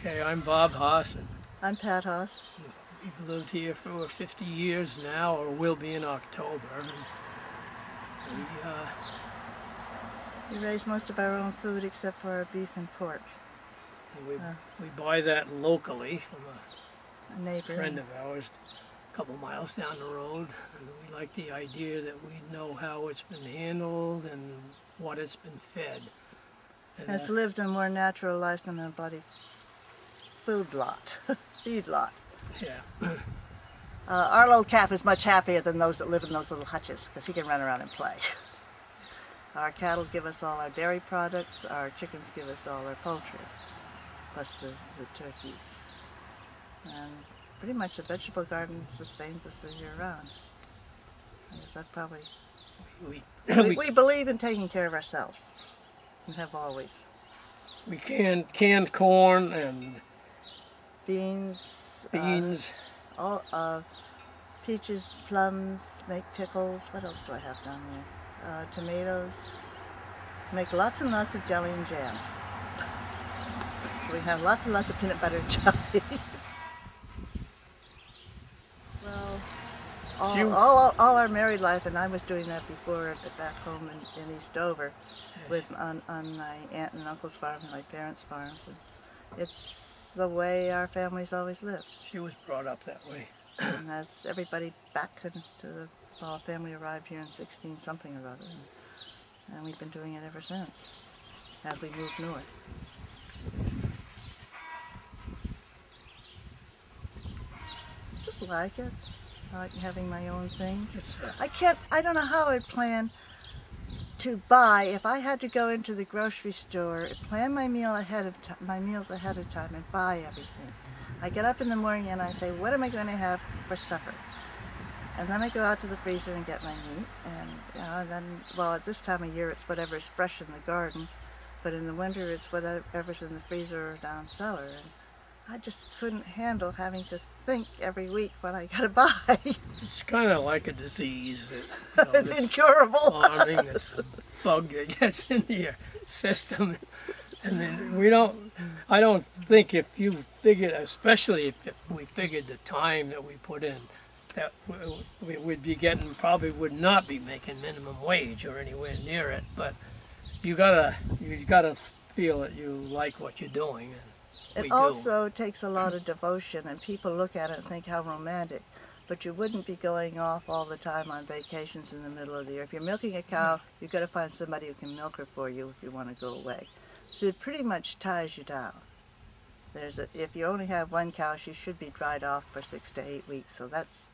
Okay, I'm Bob Haas. I'm Pat Haas. We've lived here for over 50 years now, or will be in October. And We raise most of our own food except for our beef and pork. we buy that locally from A neighbor. a friend of ours a couple miles down the road. And we like the idea that we know how it's been handled and what it's been fed. And, Has lived a more natural life than a bloody food lot, feed lot. yeah. Our little calf is much happier than those that live in those little hutches because he can run around and play. Our cattle give us all our dairy products, our chickens give us all our poultry, plus the turkeys. And pretty much the vegetable garden sustains us the year round. I guess that probably... We believe in taking care of ourselves, and have always. We canned corn and Beans, peaches, plums, make pickles. What else do I have down there? Tomatoes. Make lots and lots of jelly and jam. So we have lots and lots of peanut butter and jelly. Well, all our married life, and I was doing that before back home in East Dover, with on my aunt and uncle's farm and my parents' farms. And it's the way our families always lived. She was brought up that way. And as everybody back into the family arrived here in 16 something or other, and we've been doing it ever since, as we moved north. Just like it. I like having my own things. I don't know how I'd plan to buy, if I had to go into the grocery store, plan my meals ahead of time and buy everything. I get up in the morning and I say, what am I going to have for supper? And then I go out to the freezer and get my meat, and then, well, at this time of year it's whatever's fresh in the garden, but in the winter it's whatever's in the freezer or down cellar. And I just couldn't handle having to think every week what I gotta buy. It's kind of like a disease. That, it's incurable. Farming, it's a bug that gets into your system, and then I don't think if you figured, especially if we figured the time that we put in, that we would be getting, probably would not be making minimum wage or anywhere near it. But you gotta feel that you like what you're doing. And it also takes a lot of devotion, and people look at it and think how romantic, but you wouldn't be going off all the time on vacations in the middle of the year. If you're milking a cow, you've got to find somebody who can milk her for you if you want to go away. So it pretty much ties you down. If you only have one cow, she should be dried off for 6 to 8 weeks, so that's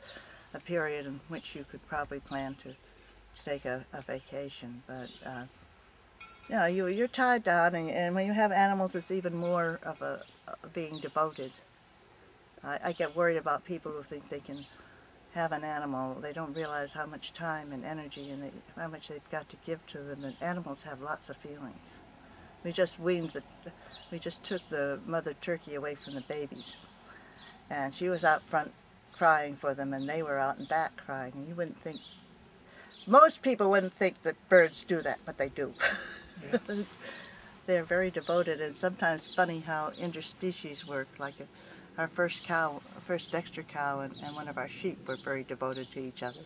a period in which you could probably plan to take a vacation. But you know, you're tied down, and when you have animals, it's even more of being devoted. I get worried about people who think they can have an animal. They don't realize how much time and energy and how much they've got to give to them. And animals have lots of feelings. We just took the mother turkey away from the babies, and she was out front crying for them, and they were out in back crying. And you wouldn't think, most people wouldn't think that birds do that, but they do. Yeah. They're very devoted, and sometimes funny how interspecies work. Like our first Dexter cow and one of our sheep were very devoted to each other.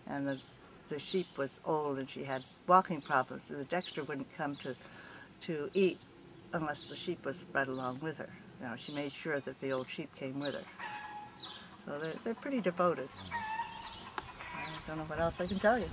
And the sheep was old and she had walking problems, and the Dexter wouldn't come to eat unless the sheep was right along with her. You know, she made sure that the old sheep came with her. So they're pretty devoted. I don't know what else I can tell you.